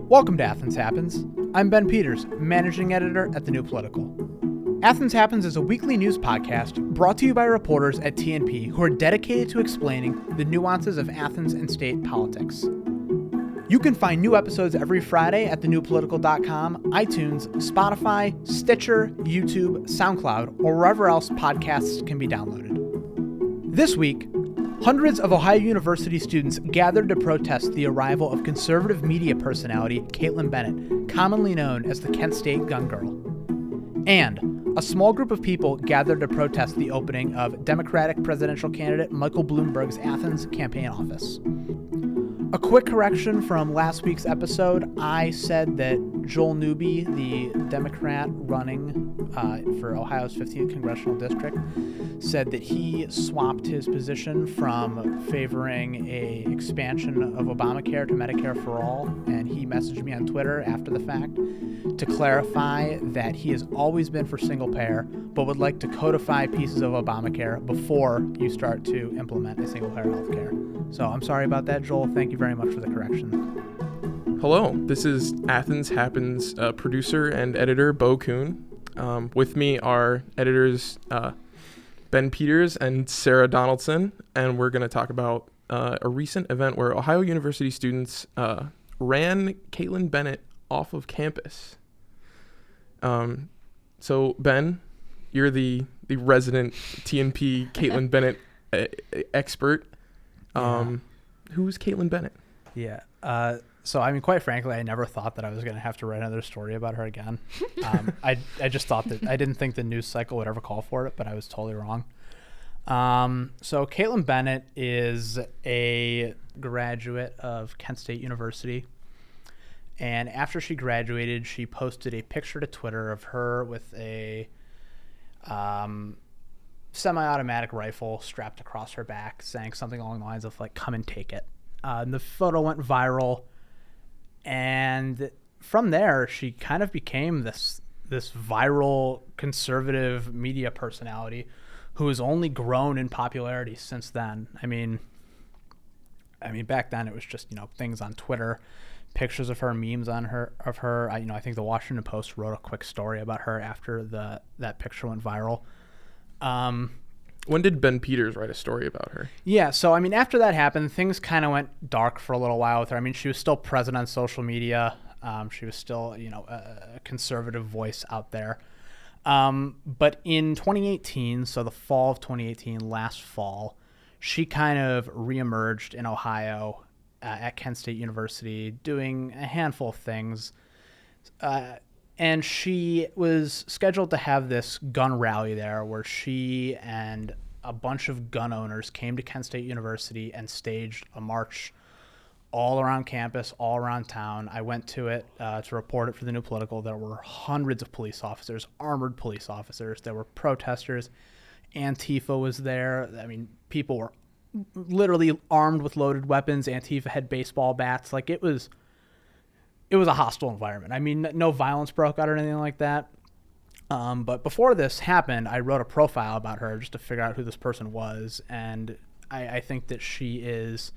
Welcome to Athens Happens. I'm Ben Peters, managing editor at The New Political. Athens Happens is a weekly news podcast brought to you by reporters at TNP who are dedicated to explaining the nuances of Athens and state politics. You can find new episodes every Friday at thenewpolitical.com, iTunes, Spotify, Stitcher, YouTube, SoundCloud, or wherever else podcasts can be downloaded. This week, hundreds of Ohio University students gathered to protest the arrival of conservative media personality Kaitlin Bennett, commonly known as the Kent State Gun Girl. And a small group of people gathered to protest the opening of Democratic presidential candidate Michael Bloomberg's Athens campaign office. A quick correction from last week's episode. I said that Joel Newby, the Democrat running for Ohio's 15th congressional district, said that he swapped his position from favoring a expansion of Obamacare to Medicare for all, and he messaged me on Twitter after the fact to clarify that he has always been for single payer, but would like to codify pieces of Obamacare before you start to implement a single payer healthcare. So I'm sorry about that, Joel. Thank you very much for the correction. Hello, this is Athens Happens producer and editor Bo Kuhn. With me are editors Ben Peters and Sarah Donaldson, and we're going to talk about a recent event where Ohio University students ran Kaitlin Bennett off of campus. So Ben, you're the resident TNP Kaitlin Bennett expert. Who's Kaitlin Bennett? Yeah. So, I mean, quite frankly, I never thought that I was going to have to write another story about her again. I just thought that I didn't think the news cycle would ever call for it, but I was totally wrong. So Kaitlin Bennett is a graduate of Kent State University. And after she graduated, she posted a picture to Twitter of her with a semi-automatic rifle strapped across her back, saying something along the lines of, like, come and take it. And the photo went viral. And from there, she kind of became this viral conservative media personality who has only grown in popularity since then. I mean, back then it was just, things on Twitter, pictures of her, memes of her. I think the Washington Post wrote a quick story about her after that picture went viral. When did Ben Peters write a story about her? Yeah, so, after that happened, things kind of went dark for a little while with her. She was still present on social media. She was still, a conservative voice out there. But in 2018, so the fall of 2018, last fall, she kind of reemerged in Ohio at Kent State University doing a handful of things. And she was scheduled to have this gun rally there where she and a bunch of gun owners came to Kent State University and staged a march all around campus, all around town. I went to it to report it for the New Political. There were hundreds of police officers, armored police officers. There were protesters. Antifa was there. People were literally armed with loaded weapons. Antifa had baseball bats. Like, it was a hostile environment. No violence broke out or anything like that. But before this happened, I wrote a profile about her just to figure out who this person was. And I think that she is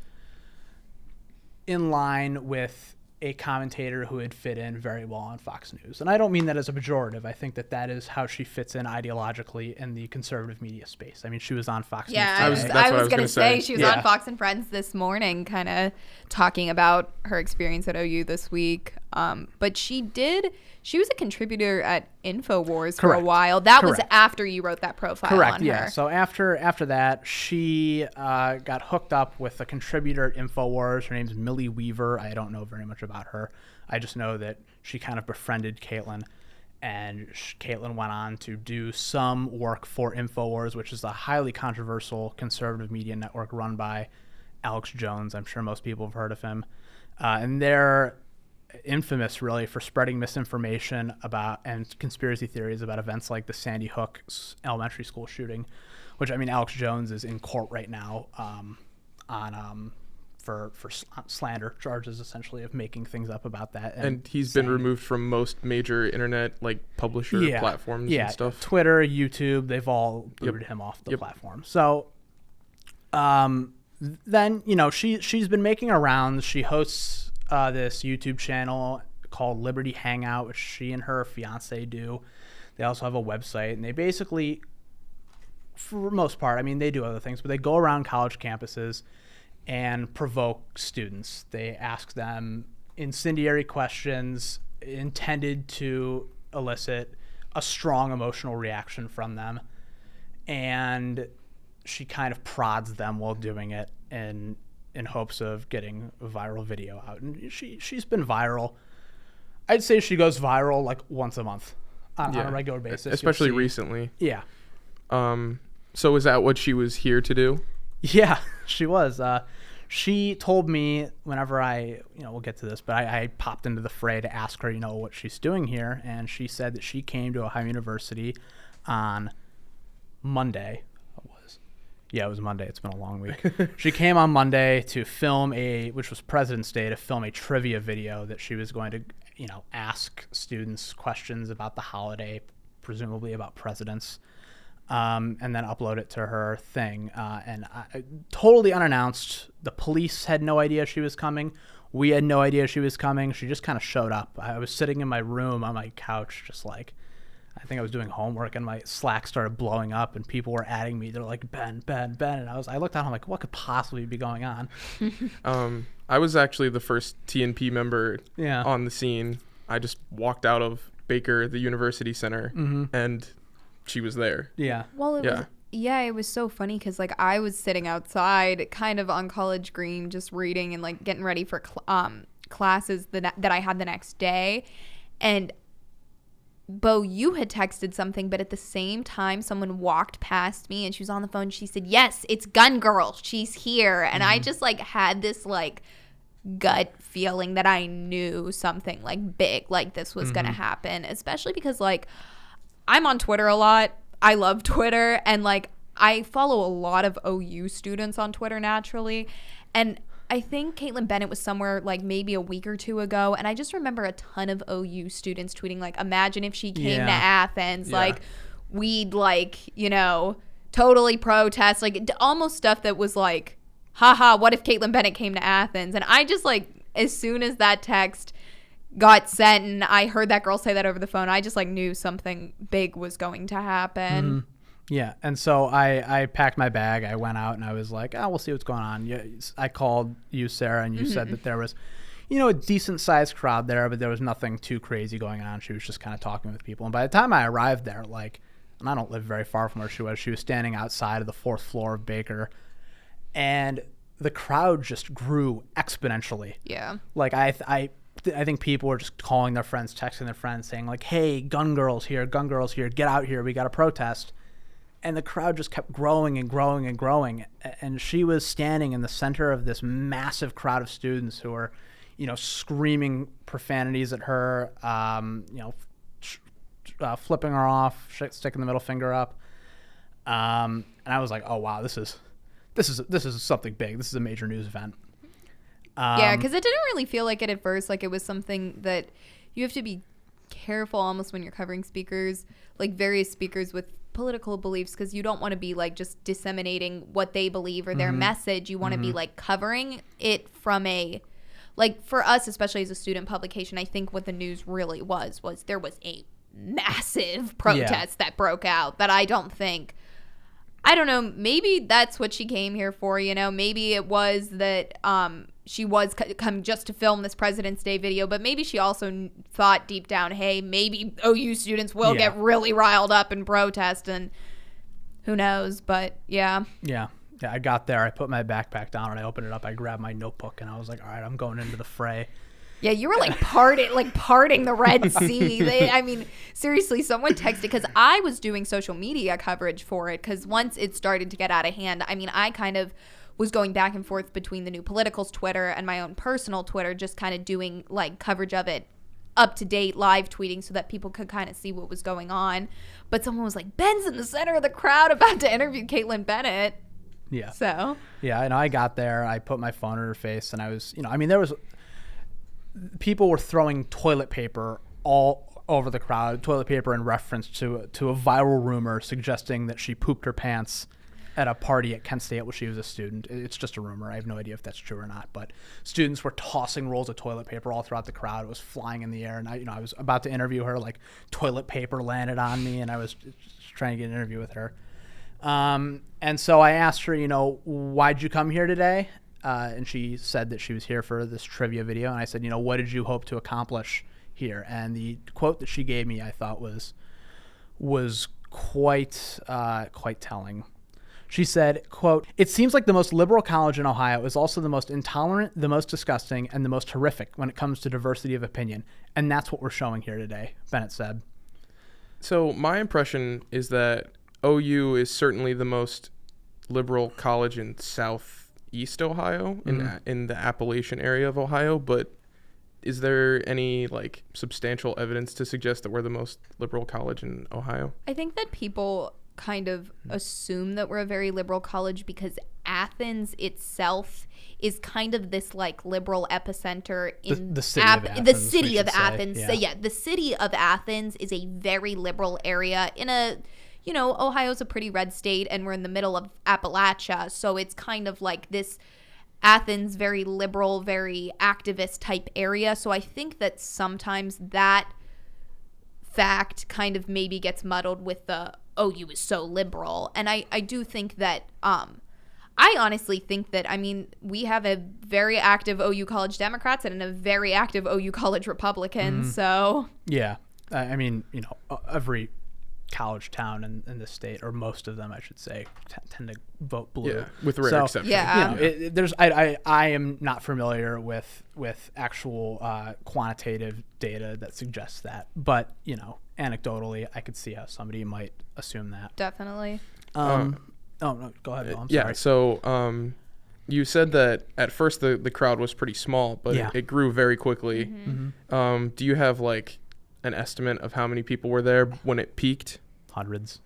in line with a commentator who would fit in very well on Fox News. And I don't mean that as a pejorative. I think that is how she fits in ideologically in the conservative media space. She was on Fox News today. I was going to say she was on Fox and Friends this morning kind of talking about her experience at OU this week. But she was a contributor at InfoWars for a while. That was after you wrote that profile on her. So after that, she got hooked up with a contributor at InfoWars. Her name's Millie Weaver. I don't know very much about her. I just know that she kind of befriended Kaitlin, and Kaitlin went on to do some work for InfoWars, which is a highly controversial conservative media network run by Alex Jones. I'm sure most people have heard of him. And they're infamous, really, for spreading misinformation about and conspiracy theories about events like the Sandy Hook elementary school shooting, which, Alex Jones is in court right now for slander charges, essentially, of making things up about that. And he's been removed from most major internet publisher platforms and stuff. Twitter, YouTube, they've all booted him off the platform. So then, she's been making her rounds. She hosts this YouTube channel called Liberty Hangout, which she and her fiance do. They also have a website, and they basically, for the most part, I mean, they do other things, but they go around college campuses and provoke students. They ask them incendiary questions intended to elicit a strong emotional reaction from them. And she kind of prods them while doing it in hopes of getting a viral video out. And she's been viral. I'd say she goes viral like once a month on a regular basis. Especially recently. Yeah. So is that what she was here to do? Yeah, she was. She told me whenever we'll get to this, but I popped into the fray to ask her, what she's doing here. And she said that she came to Ohio University on Monday. It was Monday. It's been a long week. She came on Monday to film which was President's Day, to film a trivia video that she was going to, ask students questions about the holiday, presumably about presidents. And then upload it to her thing. And totally unannounced. The police had no idea she was coming. We had no idea she was coming. She just kind of showed up. I was sitting in my room on my couch, just like, I think I was doing homework, and my Slack started blowing up, and people were adding me. They're like, Ben. And I looked at him like, what could possibly be going on? I was actually the first TNP member on the scene. I just walked out of Baker, the university center, and she was there. Yeah. Well, it was so funny because like I was sitting outside kind of on College Green just reading and like getting ready for classes that I had the next day. And Bo, you had texted something, but at the same time someone walked past me and she was on the phone. She said, yes, it's Gun Girl. She's here. And I just like had this like gut feeling that I knew something like big like this was going to happen, especially because like I'm on Twitter a lot. I love Twitter, and like I follow a lot of OU students on Twitter naturally. And I think Caitlin Bennett was somewhere like maybe a week or two ago, and I just remember a ton of OU students tweeting like, imagine if she came to Athens, like we'd like, totally protest, like almost stuff that was like, haha, what if Caitlin Bennett came to Athens? And I just like, as soon as that text got sent and I heard that girl say that over the phone, I just like knew something big was going to happen. Yeah, and so I packed my bag. I went out and I was like, we'll see what's going on. I called you, Sarah, and you said that there was, a decent-sized crowd there, but there was nothing too crazy going on. She was just kind of talking with people. And by the time I arrived there, and I don't live very far from where she was standing outside of the 4th floor of Baker, and the crowd just grew exponentially. Yeah. Like, I think people were just calling their friends, texting their friends, saying like, hey, gun girl's here, get out here, we got to protest. And the crowd just kept growing and growing and growing. And she was standing in the center of this massive crowd of students who were, screaming profanities at her, flipping her off, sticking the middle finger up. And I was like, oh, wow, this is something big. This is a major news event. Yeah, because it didn't really feel like it at first. Like it was something that you have to be careful almost when you're covering speakers, like various speakers with political beliefs, because you don't want to be like just disseminating what they believe or their message. You want to be like covering it from a, like for us, especially as a student publication, I think what the news really was there was a massive protest that broke out that I don't know, maybe that's what she came here for, maybe it was that she was come just to film this President's Day video, but maybe she also thought deep down, hey, maybe OU students will get really riled up and protest, and who knows, but yeah, I got there, I put my backpack down and I opened it up, I grabbed my notebook and I was like, all right, I'm going into the fray. Yeah, you were like parting the Red Sea. Seriously, someone texted, because I was doing social media coverage for it, because once it started to get out of hand, I kind of was going back and forth between the New Political's Twitter and my own personal Twitter, just kind of doing like coverage of it, up to date, live tweeting, so that people could kind of see what was going on. But someone was like, Ben's in the center of the crowd about to interview Caitlin Bennett. Yeah. So. Yeah, I got there, I put my phone in her face, and I was, there was... people were throwing toilet paper all over the crowd, toilet paper in reference to a viral rumor suggesting that she pooped her pants at a party at Kent State while she was a student. It's just a rumor. I have no idea if that's true or not. But students were tossing rolls of toilet paper all throughout the crowd. It was flying in the air, and I was about to interview her. Like toilet paper landed on me, and I was just trying to get an interview with her. And so I asked her, why'd you come here today? And she said that she was here for this trivia video. And I said, what did you hope to accomplish here? And the quote that she gave me, I thought was quite telling. She said, quote, "It seems like the most liberal college in Ohio is also the most intolerant, the most disgusting, and the most horrific when it comes to diversity of opinion. And that's what we're showing here today," Bennett said. So my impression is that OU is certainly the most liberal college in southeast Ohio, in the Appalachian area of Ohio, but is there any substantial evidence to suggest that we're the most liberal college in Ohio? I think that people kind of assume that we're a very liberal college because Athens itself is kind of this liberal epicenter in the city of Athens. The city of Athens. Yeah. So yeah, the city of Athens is a very liberal area in a Ohio's a pretty red state, and we're in the middle of Appalachia, so it's kind of like this Athens, very liberal, very activist type area. So I think that sometimes that fact kind of maybe gets muddled with the OU is so liberal. And I do think that I honestly think that, we have a very active OU College Democrats and a very active OU College Republicans. So yeah, every college town in the state, or most of them, I should say, tend to vote blue. Yeah, with rare exceptions. Yeah. I am not familiar with actual quantitative data that suggests that, but anecdotally, I could see how somebody might assume that. Definitely. Oh no, go ahead, Bill. I'm sorry. Yeah. So you said that at first the crowd was pretty small, but it grew very quickly. Mm-hmm. Do you have an estimate of how many people were there when it peaked? Hundreds.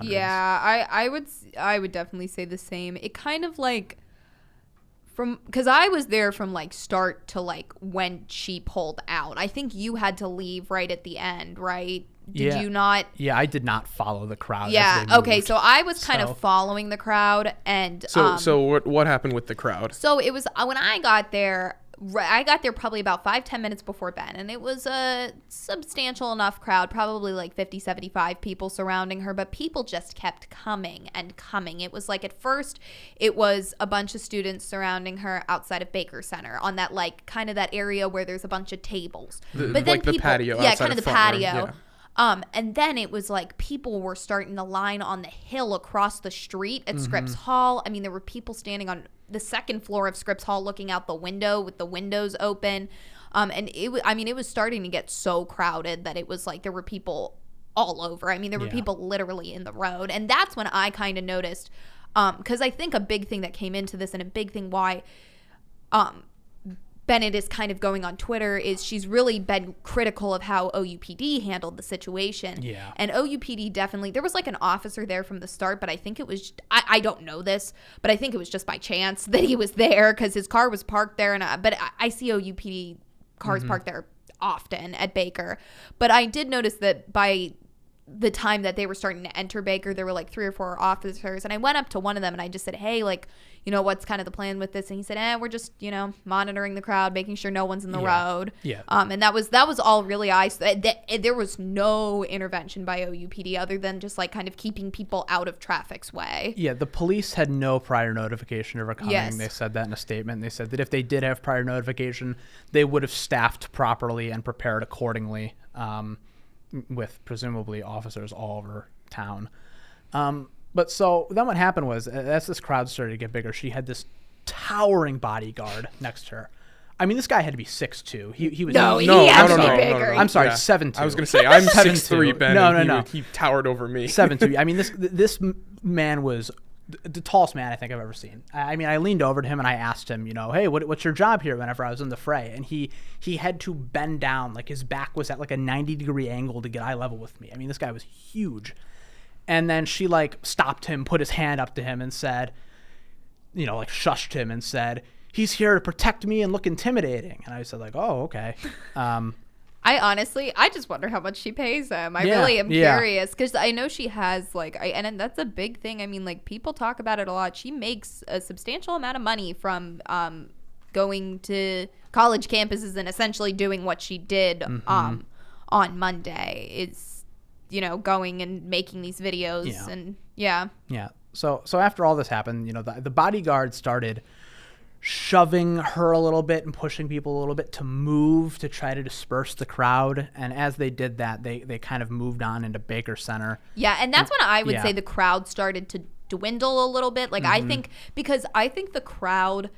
Yeah, I would definitely say the same. It kind of because I was there from start to when she pulled out. I think you had to leave right at the end, right? Did you not? Yeah, I did not follow the crowd. Yeah. As they Okay. moved. So I was kind of following the crowd, and so what happened with the crowd? So it was when I got there. I got there probably about 5-10 minutes before Ben, and it was a substantial enough crowd, probably 50, 75 people surrounding her, but people just kept coming and coming. It was at first, it was a bunch of students surrounding her outside of Baker Center on that kind of that area where there's a bunch of tables. But then the patio. Yeah, kind of the patio. Yeah. And then it was people were starting to line on the hill across the street at Scripps Hall. There were people standing on the second floor of Scripps Hall looking out the window with the windows open. And it was starting to get so crowded that it was there were people all over. There were people literally in the road. And that's when I kind of noticed, because I think a big thing that came into this and a big thing why Bennett is kind of going on Twitter is she's really been critical of how OUPD handled the situation. Yeah. And OUPD definitely, there was an officer there from the start, but I think it was, I don't know this, but I think it was just by chance that he was there because his car was parked there. But I see OUPD cars parked there often at Baker. But I did notice that by the time that they were starting to enter Baker, there were 3 or 4 officers, and I went up to one of them and I just said, hey, what's kind of the plan with this? And he said, we're just, monitoring the crowd, making sure no one's in the road. Yeah. And that was all really there was no intervention by OUPD other than just kind of keeping people out of traffic's way. Yeah, the police had no prior notification of her coming. Yes. They said that in a statement. They said that if they did have prior notification, they would have staffed properly and prepared accordingly, with presumably officers all over town. But so then what happened was, as this crowd started to get bigger, she had this towering bodyguard next to her. This guy had to be 6'2". He was he had to be bigger. I'm sorry, 7'2". I was going to say, I'm 6'3", Ben. No. He towered over me. 7'2". This man was the tallest man I think I've ever seen. I leaned over to him and I asked him, hey, what's your job here whenever I was in the fray? And he had to bend down, his back was at a 90-degree angle to get eye level with me. This guy was huge. And then she stopped him, put his hand up to him and said, shushed him and said, he's here to protect me and look intimidating. And I said oh, okay. I just wonder how much she pays him. I really am curious because I know she has and that's a big thing. I mean, like, people talk about it a lot. She makes a substantial amount of money from going to college campuses and essentially doing what she did on Monday. Is, going and making these videos and So after all this happened, the bodyguard started shoving her a little bit and pushing people a little bit to move to try to disperse the crowd. And as they did that, they kind of moved on into Baker Center. Yeah, and that's when I would say the crowd started to dwindle a little bit. Like, I think the crowd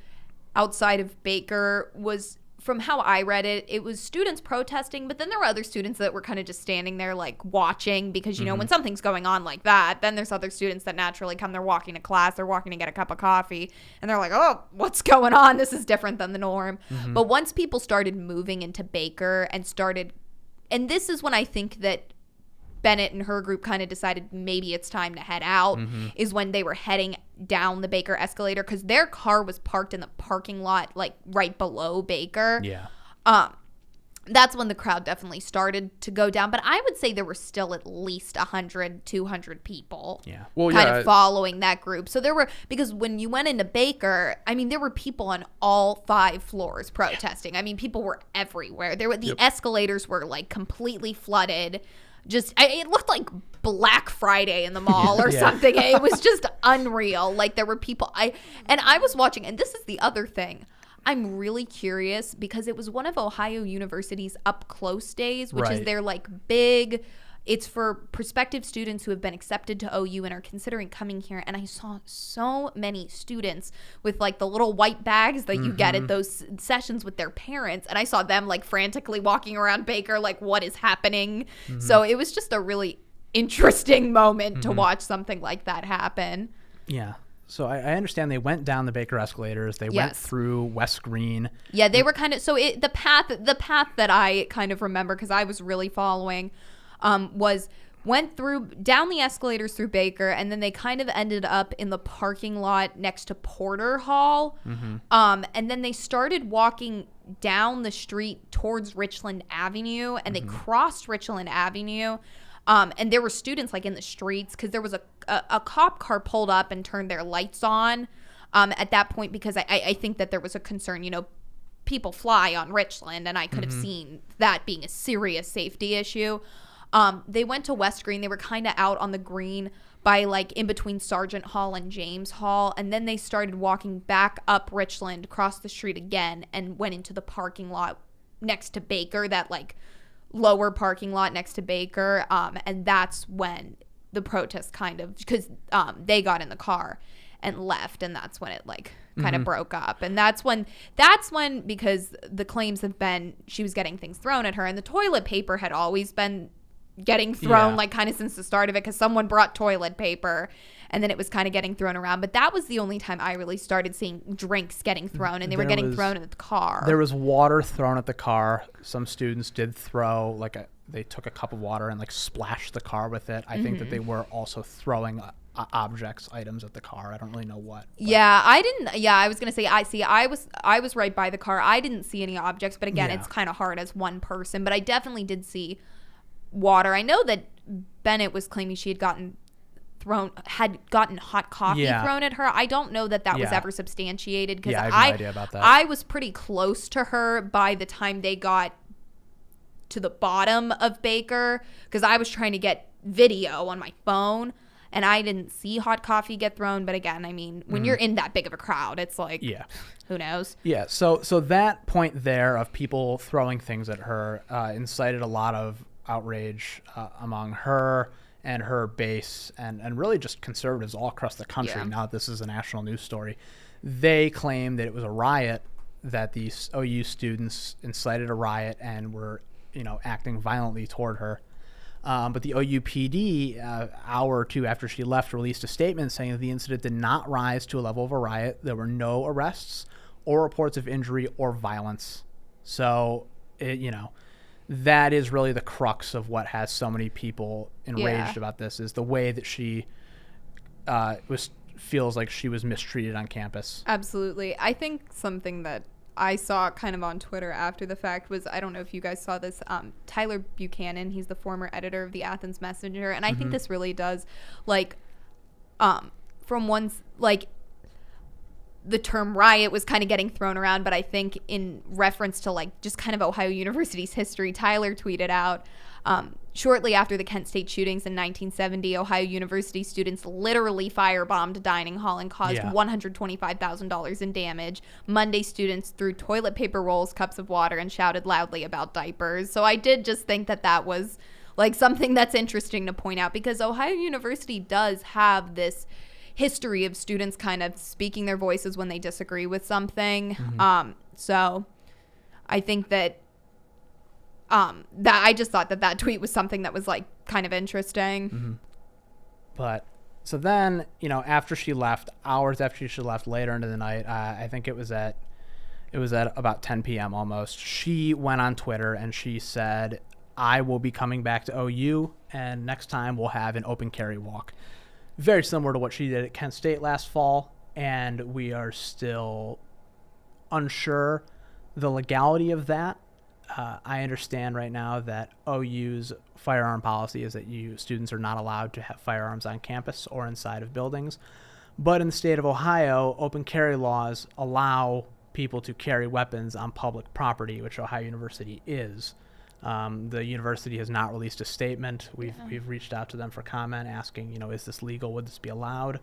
outside of Baker was, from how I read it, it was students protesting, but then there were other students that were kind of just standing there, like, watching, because, when something's going on like that, then there's other students that naturally come, they're walking to class, they're walking to get a cup of coffee, and they're like, oh, what's going on? This is different than the norm. But once people started moving into Baker and this is when I think that Bennett and her group kind of decided maybe it's time to head out, is when they were heading down the Baker escalator, because their car was parked in the parking lot, like, right below Baker. Yeah. That's when the crowd definitely started to go down. But I would say there were still at least 100, 200 people of following that group. So there were, because when you went into Baker, I mean, there were people on all 5 floors protesting. I mean, people were everywhere. The escalators were, like, completely flooded. It looked like Black Friday in the mall or something. It was just unreal. Like, there were people. I was watching, and this is the other thing. I'm really curious because it was one of Ohio University's Up Close days, which is their, like, big. It's for prospective students who have been accepted to OU and are considering coming here. And I saw so many students with, like, the little white bags that you get at those sessions with their parents. And I saw them, like, frantically walking around Baker, like, what is happening? So it was just a really interesting moment to watch something like that happen. Yeah. So I understand they went down the Baker escalators. They went through West Green. Yeah, they were kind of, so the path that I kind of remember, because I was really following, went down the escalators through Baker, and then they kind of ended up in the parking lot next to Porter Hall. And then they started walking down the street towards Richland Avenue, and they crossed Richland Avenue. And there were students, like, in the streets, because there was a cop car pulled up and turned their lights on at that point, because I think that there was a concern, people fly on Richland, and I could have seen that being a serious safety issue. They went to West Green. They were kind of out on the green by, like, in between Sargent Hall and James Hall. And then they started walking back up Richland, crossed the street again, and went into the parking lot next to Baker, that, like, lower parking lot next to Baker. And that's when the protest kind of, because they got in the car and left, and that's when it, like, kind of broke up. And that's when, because the claims have been she was getting things thrown at her, and the toilet paper had always been getting thrown, like, kind of since the start of it, because someone brought toilet paper, and then it was kind of getting thrown around. But that was the only time I really started seeing drinks getting thrown, and they were getting thrown at the car. There was water thrown at the car. Some students did throw, like, they took a cup of water and, like, splashed the car with it. I think that they were also throwing items at the car. I don't really know what. I was gonna say, I was right by the car. I didn't see any objects, but again, it's kind of hard as one person. But I definitely did see water. I know that Bennett was claiming she had gotten hot coffee thrown at her. I don't know that was ever substantiated, because I have no idea about that. I was pretty close to her by the time they got to the bottom of Baker, because I was trying to get video on my phone, and I didn't see hot coffee get thrown. But again, I mean, when you're in that big of a crowd, it's like, who knows? Yeah. So that point there of people throwing things at her incited a lot of outrage among her and her base, and really just conservatives all across the country. Now that this is a national news story, they claim that it was a riot, that these OU students incited a riot and were, acting violently toward her. But the OU PD, hour or two after she left, released a statement saying that the incident did not rise to a level of a riot. There were no arrests or reports of injury or violence. So, that is really the crux of what has so many people enraged about this, is the way that she feels like she was mistreated on campus. Absolutely. I think something that I saw kind of on Twitter after the fact was, I don't know if you guys saw this, Tyler Buchanan, he's the former editor of the Athens Messenger, and I think this really does, like, from one's, like, the term riot was kind of getting thrown around, but I think in reference to, like, just kind of Ohio University's history, Tyler tweeted out, shortly after the Kent State shootings in 1970, Ohio University students literally firebombed a dining hall and caused $125,000 in damage. Monday, students threw toilet paper rolls, cups of water, and shouted loudly about diapers. So I did just think that was, like, something that's interesting to point out, because Ohio University does have this history of students kind of speaking their voices when they disagree with something. So I think that I just thought that tweet was something that was, like, kind of interesting. But so then, you know, after she left, hours after she left, later into the night, I think it was at about 10 p.m. almost, she went on Twitter and she said, "I will be coming back to OU, and next time we'll have an open carry walk." Very similar to what she did at Kent State last fall, and we are still unsure the legality of that. I understand right now that OU's firearm policy is that students are not allowed to have firearms on campus or inside of buildings. But in the state of Ohio, open carry laws allow people to carry weapons on public property, which Ohio University is. The university has not released a statement. We've reached out to them for comment, asking, you know, is this legal? Would this be allowed?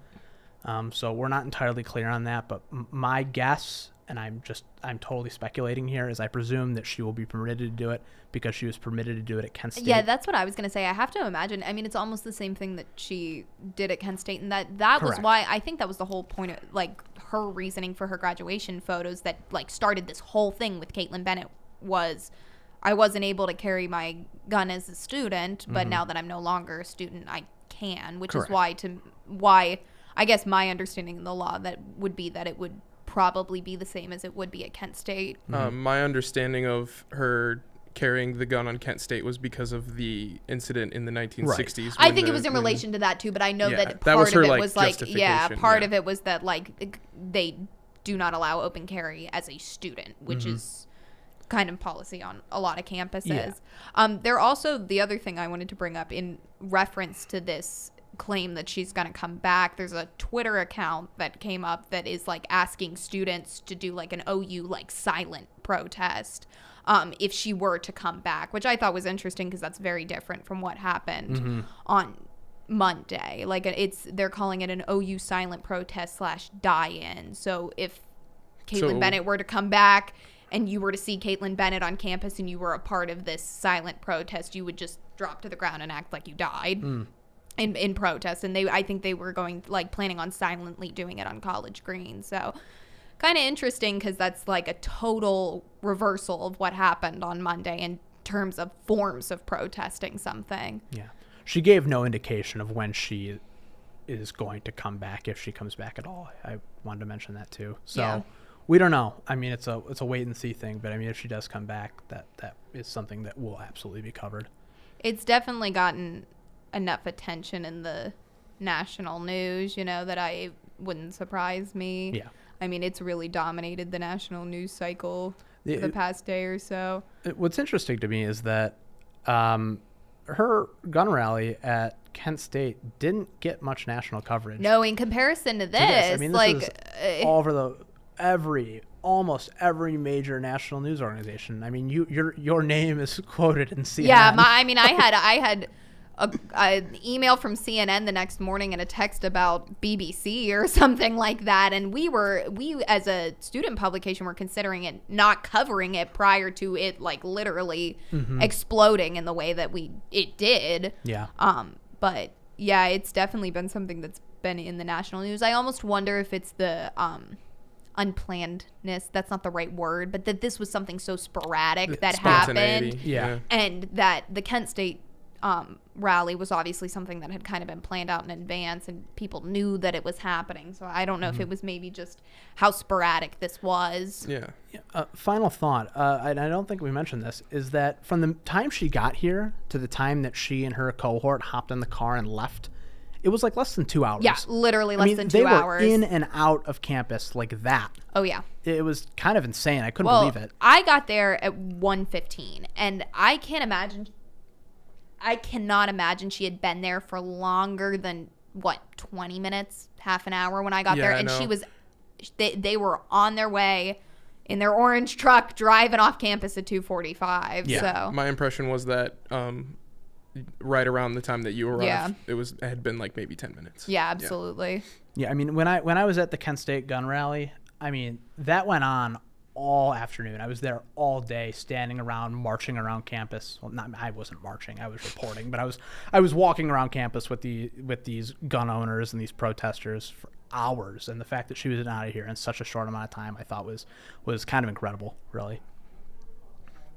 So we're not entirely clear on that, but my guess, and I'm totally speculating here, is I presume that she will be permitted to do it because she was permitted to do it at Kent State. Yeah, that's what I was going to say. I have to imagine. I mean, it's almost the same thing that she did at Kent State, and that was why I think that was the whole point of, like, her reasoning for her graduation photos that, like, started this whole thing with Caitlin Bennett was, I wasn't able to carry my gun as a student, but now that I'm no longer a student, I can, which is why I guess my understanding of the law that would be that it would probably be the same as it would be at Kent State. My understanding of her carrying the gun on Kent State was because of the incident in the 1960s. Right. I think it was in relation to that too, but I know that part of it was like, part of it was that, like, they do not allow open carry as a student, which is kind of policy on a lot of campuses. There also, the other thing I wanted to bring up in reference to this claim that she's going to come back, there's a Twitter account that came up that is, like, asking students to do, like, an OU, like, silent protest if she were to come back, which I thought was interesting because that's very different from what happened on Monday. Like, they're calling it an OU silent protest / die-in. So if Caitlin Bennett were to come back and you were to see Caitlin Bennett on campus and you were a part of this silent protest, you would just drop to the ground and act like you died in protest. And I think they were planning on silently doing it on College Green. So kind of interesting because that's, like, a total reversal of what happened on Monday in terms of forms of protesting something. Yeah. She gave no indication of when she is going to come back, if she comes back at all. I wanted to mention that too. So we don't know. I mean, it's a wait and see thing, but I mean, if she does come back, that is something that will absolutely be covered. It's definitely gotten enough attention in the national news, you know, that I wouldn't surprise me. Yeah. I mean, it's really dominated the national news cycle for the past day or so. What's interesting to me is that her gun rally at Kent State didn't get much national coverage. No, in comparison to this. I mean, this is all over almost every major national news organization. I mean, your name is quoted in CNN. Yeah, I had an email from CNN the next morning and a text about BBC or something like that, and we as a student publication were considering it not covering it prior to it, like, literally exploding in the way that it did. Yeah. But yeah, it's definitely been something that's been in the national news. I almost wonder if it's the unplannedness, that's not the right word, but that this was something so sporadic that happened. Yeah. And that the Kent State rally was obviously something that had kind of been planned out in advance and people knew that it was happening. So I don't know if it was maybe just how sporadic this was. Yeah. Final thought, I don't think we mentioned this, is that from the time she got here to the time that she and her cohort hopped in the car and left, It was like less than 2 hours. Yeah, literally less than 2 hours. They were in and out of campus like that. Oh, yeah. It was kind of insane. I couldn't believe it. I got there at 1:15, and I cannot imagine she had been there for longer than, 20 minutes, half an hour when I got there. And they were on their way in their orange truck driving off campus at 2:45. Yeah. So my impression was that right around the time that you arrived, it had been like maybe 10 minutes. Yeah, absolutely. Yeah, I mean, when I was at the Kent State gun rally, I mean, that went on all afternoon. I was there all day, standing around, marching around campus. Well, I wasn't marching, I was reporting, but I was walking around campus with these gun owners and these protesters for hours. And the fact that she was out of here in such a short amount of time, I thought was kind of incredible, really.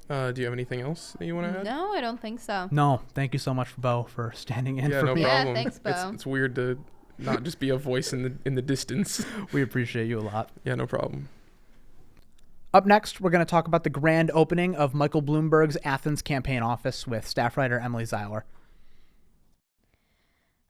Do you have anything else that you want to add? No, I don't think so. No, thank you so much, Bo, for standing in for me. Yeah, no problem. Yeah, thanks, Bo. It's weird to not just be a voice in the distance. We appreciate you a lot. Yeah, no problem. Up next, we're going to talk about the grand opening of Michael Bloomberg's Athens campaign office with staff writer Emily Zeiler.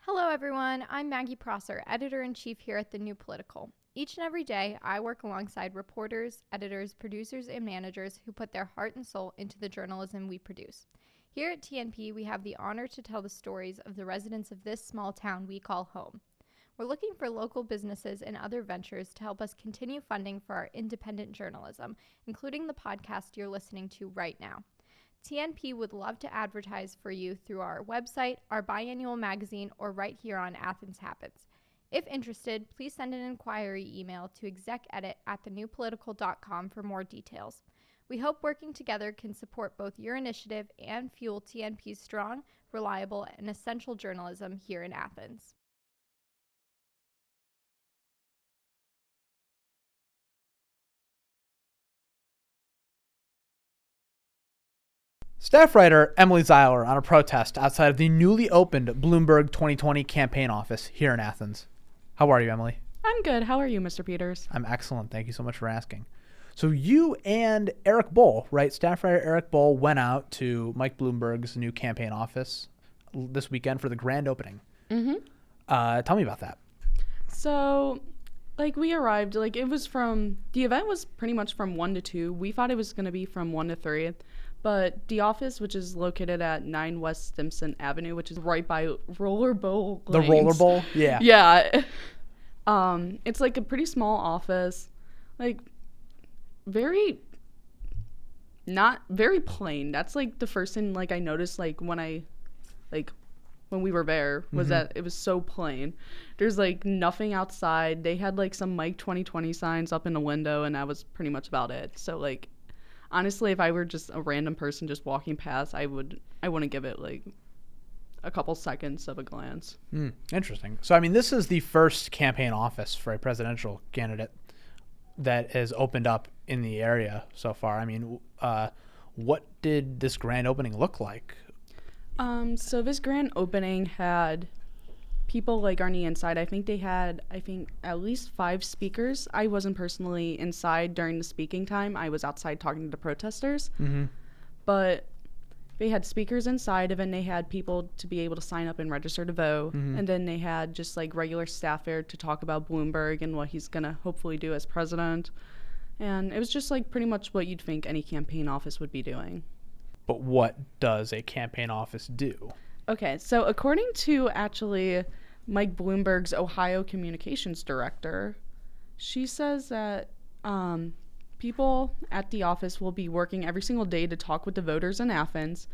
Hello, everyone. I'm Maggie Prosser, editor-in-chief here at The New Political. Each and every day, I work alongside reporters, editors, producers, and managers who put their heart and soul into the journalism we produce. Here at TNP, we have the honor to tell the stories of the residents of this small town we call home. We're looking for local businesses and other ventures to help us continue funding for our independent journalism, including the podcast you're listening to right now. TNP would love to advertise for you through our website, our biannual magazine, or right here on Athens Happens. If interested, please send an inquiry email to execedit@thenewpolitical.com for more details. We hope working together can support both your initiative and fuel TNP's strong, reliable, and essential journalism here in Athens. Staff writer Emily Zeiler on a protest outside of the newly opened Bloomberg 2020 campaign office here in Athens. How are you, Emily? I'm good. How are you, Mr. Peters? I'm excellent. Thank you so much for asking. So you and Eric Bohl, right? Staff writer Eric Bohl went out to Mike Bloomberg's new campaign office this weekend for the grand opening. Mm-hmm. Tell me about that. So, we arrived, it was the event was pretty much from 1 to 2. We thought it was going to be from 1 to 3. But the office, which is located at 9 West Stimson Avenue, which is right by Roller Bowl lanes. The Roller Bowl? Yeah. Yeah. It's a pretty small office. Not very plain. That's the first thing I noticed when we were there was that it was so plain. There's nothing outside. They had some Mike 2020 signs up in the window, and that was pretty much about it. So honestly, if I were just a random person just walking past, I wouldn't give it a couple seconds of a glance. Interesting. So, I mean, this is the first campaign office for a presidential candidate that has opened up in the area so far. I mean, what did this grand opening look like? So this grand opening had people on the inside. I think they had at least 5 speakers. I wasn't personally inside during the speaking time. I was outside talking to the protesters. Mm-hmm. But they had speakers inside, and then they had people to be able to sign up and register to vote. Mm-hmm. And then they had just regular staff there to talk about Bloomberg and what he's going to hopefully do as president. And it was just pretty much what you'd think any campaign office would be doing. But what does a campaign office do? Okay, so according to actually Mike Bloomberg's Ohio communications director, she says that people at the office will be working every single day to talk with the voters in Athens,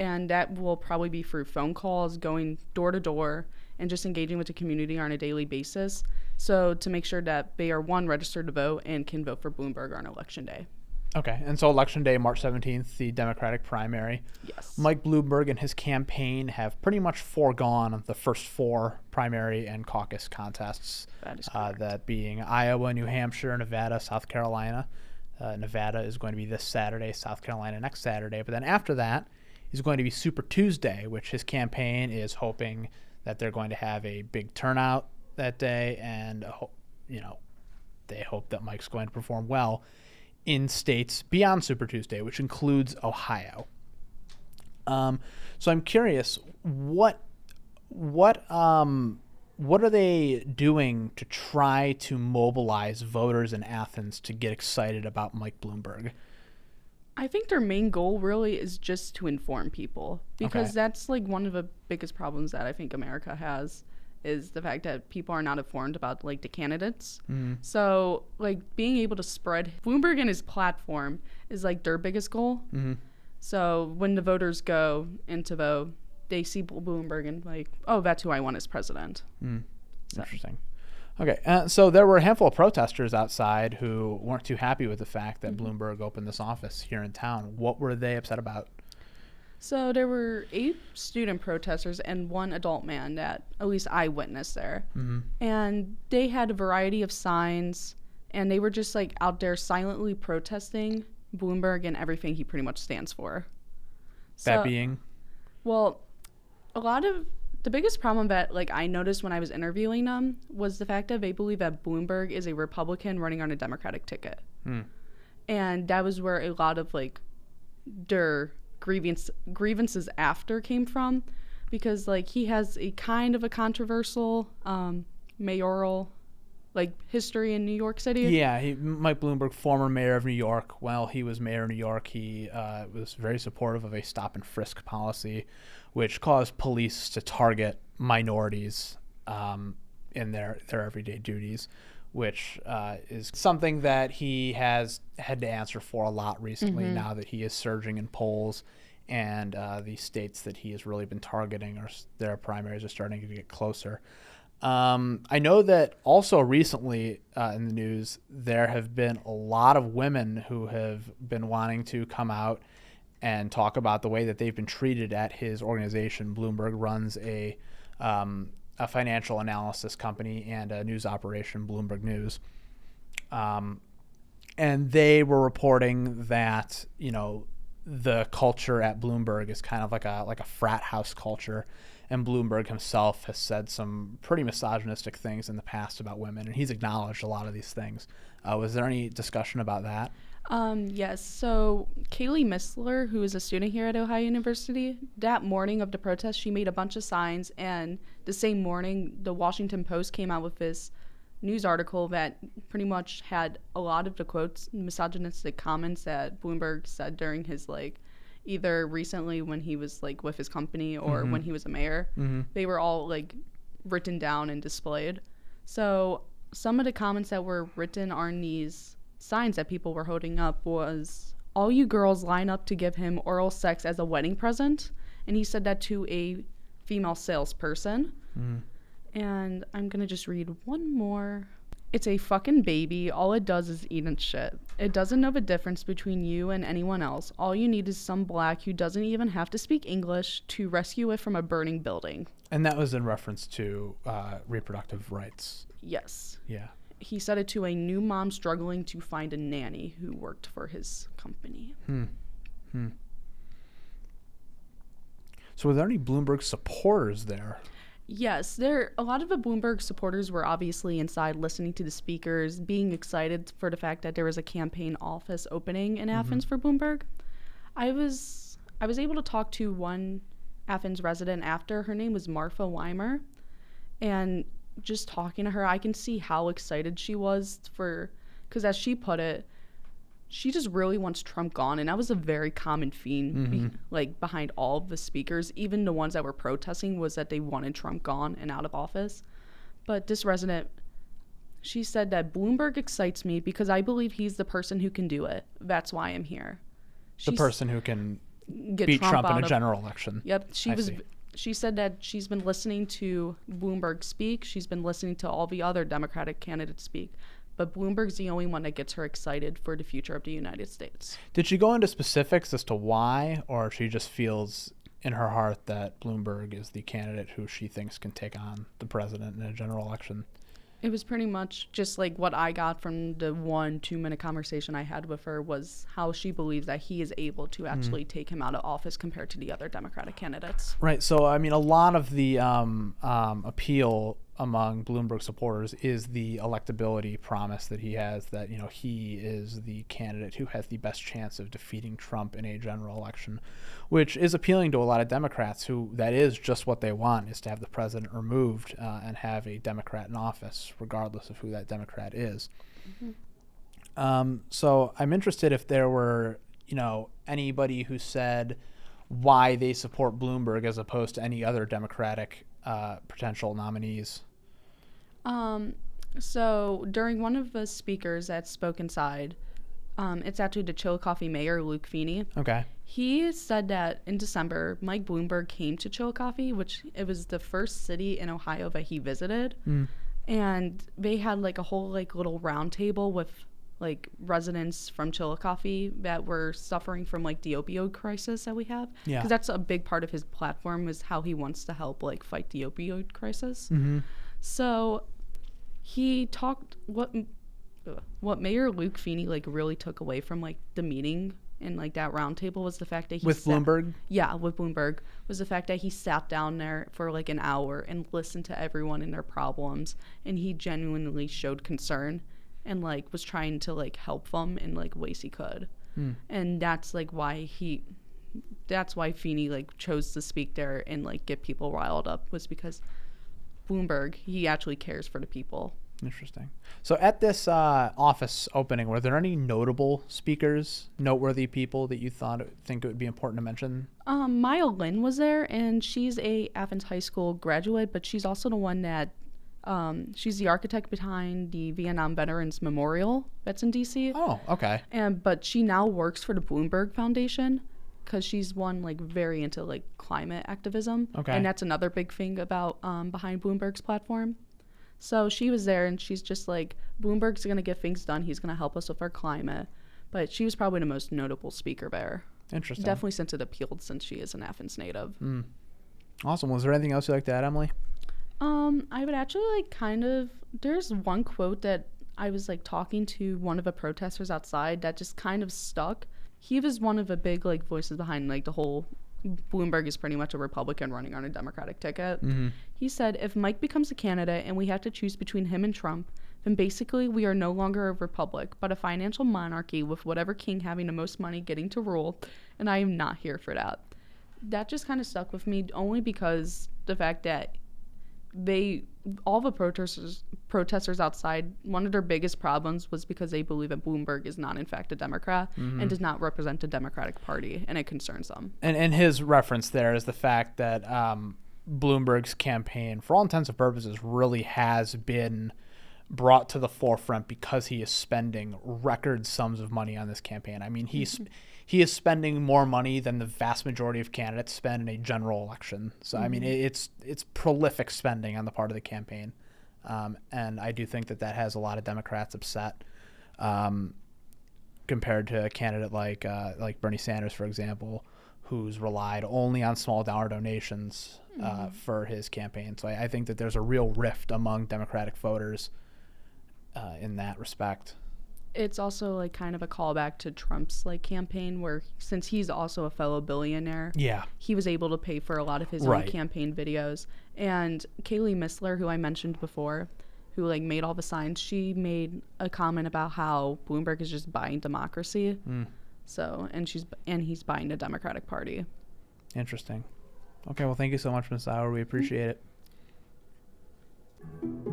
and that will probably be through phone calls, going door to door, and just engaging with the community on a daily basis, so to make sure that they are, one, registered to vote and can vote for Bloomberg on election day. Okay, and so election day, March 17th, the Democratic primary. Yes. Mike Bloomberg and his campaign have pretty much foregone the first 4 primary and caucus contests. That is correct. That being Iowa, New Hampshire, Nevada, South Carolina. Nevada is going to be this Saturday, South Carolina next Saturday. But then after that is going to be Super Tuesday, which his campaign is hoping that they're going to have a big turnout that day, and they hope that Mike's going to perform well in states beyond Super Tuesday, which includes Ohio. So I'm curious, what What are they doing to try to mobilize voters in Athens to get excited about Mike Bloomberg? I think their main goal really is just to inform people, because Okay. that's like one of the biggest problems that I think America has, is the fact that people are not informed about like the candidates. So like being able to spread Bloomberg and his platform is like their biggest goal. So when the voters go in to vote, they see Bloomberg and like, oh, that's who I want as president. So. Interesting. Okay, so there were a handful of protesters outside who weren't too happy with the fact that Bloomberg opened this office here in town. What were they upset about? So there were 8 student protesters and 1 adult man that at least I witnessed there. And they had a variety of signs, and they were just like out there silently protesting Bloomberg and everything he pretty much stands for. That being? Well, a lot of the biggest problem that like I noticed when I was interviewing them was the fact that they believe that Bloomberg is a Republican running on a Democratic ticket. And that was where a lot of like their grievances after came from, because like he has a kind of a controversial mayoral like history in New York City. Yeah, Mike Bloomberg, former mayor of New York. While he was mayor of New York, he was very supportive of a stop and frisk policy, which caused police to target minorities in their everyday duties, which is something that he has had to answer for a lot recently now that he is surging in polls, and the states that he has really been targeting, their primaries are starting to get closer. I know that also recently in the news, there have been a lot of women who have been wanting to come out and talk about the way that they've been treated at his organization. Bloomberg runs a financial analysis company and a news operation, Bloomberg News. And they were reporting that, the culture at Bloomberg is kind of like a frat house culture. And Bloomberg himself has said some pretty misogynistic things in the past about women, and he's acknowledged a lot of these things. Was there any discussion about that? Yes. So Kaylee Missler, who is a student here at Ohio University, that morning of the protest, she made a bunch of signs, and the same morning, the Washington Post came out with this news article that pretty much had a lot of the quotes, misogynistic comments that Bloomberg said during his either recently when he was with his company or when he was a mayor. They were all written down and displayed. So some of the comments that were written on these signs that people were holding up was, all you girls line up to give him oral sex as a wedding present. And he said that to a female salesperson. And I'm gonna just read one more. It's a fucking baby. All it does is eat and shit. It doesn't know the difference between you and anyone else. All you need is some black who doesn't even have to speak English to rescue it from a burning building. And that was in reference to reproductive rights. Yes. Yeah. He said it to a new mom struggling to find a nanny who worked for his company. So were there any Bloomberg supporters there? Yes, a lot of the Bloomberg supporters were obviously inside listening to the speakers, being excited for the fact that there was a campaign office opening in Athens for Bloomberg. I was able to talk to one Athens resident after. Her name was Martha Weimer, and just talking to her, I can see how excited she was because as she put it, she just really wants Trump gone, and that was a very common theme behind all of the speakers, even the ones that were protesting, was that they wanted Trump gone and out of office. But this resident, she said that Bloomberg excites me because I believe he's the person who can do it. That's why I'm here. The person who can get beat Trump in a general election. Yep. She said that she's been listening to Bloomberg speak. She's been listening to all the other Democratic candidates speak. But Bloomberg's the only one that gets her excited for the future of the United States. Did she go into specifics as to why, or she just feels in her heart that Bloomberg is the candidate who she thinks can take on the president in a general election? It was pretty much just what I got from the 1-2 minute conversation I had with her was how she believes that he is able to actually take him out of office compared to the other Democratic candidates. Right. So, I mean, a lot of the appeal among Bloomberg supporters is the electability promise that he has, that, you know, he is the candidate who has the best chance of defeating Trump in a general election, which is appealing to a lot of Democrats who that is just what they want, is to have the president removed and have a Democrat in office, regardless of who that Democrat is. So I'm interested if there were, you know, anybody who said why they support Bloomberg as opposed to any other Democratic potential nominees. So during one of the speakers that spoke inside, it's actually the Chillicothe mayor, Luke Feeny. Okay. He said that in December, Mike Bloomberg came to Chillicothe, which it was the first city in Ohio that he visited. And they had like a whole like little round table with like residents from Chillicothe that were suffering from like the opioid crisis that we have. Yeah. Because that's a big part of his platform, is how he wants to help like fight the opioid crisis. So he talked what Mayor Luke Feeny like really took away from like the meeting and like that round table was the fact that he Bloomberg? Yeah, with Bloomberg, was the fact that he sat down there for like an hour and listened to everyone and their problems, and he genuinely showed concern and like was trying to like help them in like ways he could. And that's like why Feeny like chose to speak there and like get people riled up, was because Bloomberg, he actually cares for the people. Interesting. So at this office opening, were there any notable speakers, noteworthy people that you think it would be important to mention? Maya Lin was there, and she's a Athens High School graduate, but she's also the one that she's the architect behind the Vietnam Veterans Memorial that's in DC. Oh, okay. But she now works for the Bloomberg Foundation, because she's one like very into like climate activism. Okay. And that's another big thing about behind Bloomberg's platform. So she was there, and she's just like, Bloomberg's going to get things done. He's going to help us with our climate. But she was probably the most notable speaker there. Interesting. Definitely since it appealed, since she is an Athens native. Awesome. Was there anything else you'd like to add, Emily? I would actually like there's one quote that I was like talking to one of the protesters outside that just kind of stuck. He was one of the big like voices behind like the whole Bloomberg is pretty much a Republican running on a Democratic ticket. He said, if Mike becomes a candidate and we have to choose between him and Trump, then basically we are no longer a republic, but a financial monarchy with whatever king having the most money getting to rule, and I am not here for that. That just kind of stuck with me, only because the fact that all the protesters outside, one of their biggest problems was because they believe that Bloomberg is not in fact a Democrat and does not represent the Democratic Party, and it concerns them. And his reference there is the fact that Bloomberg's campaign, for all intents and purposes, really has been brought to the forefront because he is spending record sums of money on this campaign. I mean, he is spending more money than the vast majority of candidates spend in a general election. So, I mean, it's prolific spending on the part of the campaign. And I do think that has a lot of Democrats upset compared to a candidate like Bernie Sanders, for example, who's relied only on small dollar donations for his campaign. So I think that there's a real rift among Democratic voters in that respect. It's also like kind of a callback to Trump's like campaign, where since he's also a fellow billionaire, he was able to pay for a lot of his own campaign videos. And Kaylee Missler, who I mentioned before, who like made all the signs, she made a comment about how Bloomberg is just buying democracy. So and he's buying the Democratic Party. Interesting. Okay, well, thank you so much, Ms. Zeiler. We appreciate it.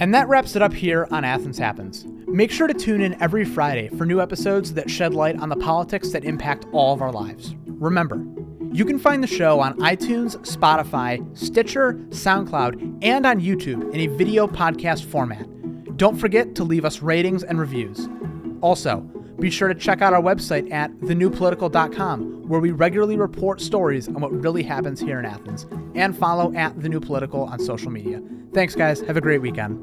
And that wraps it up here on Athens Happens. Make sure to tune in every Friday for new episodes that shed light on the politics that impact all of our lives. Remember, you can find the show on iTunes, Spotify, Stitcher, SoundCloud, and on YouTube in a video podcast format. Don't forget to leave us ratings and reviews. Also, be sure to check out our website at thenewpolitical.com, where we regularly report stories on what really happens here in Athens, and follow at The New Political on social media. Thanks, guys. Have a great weekend.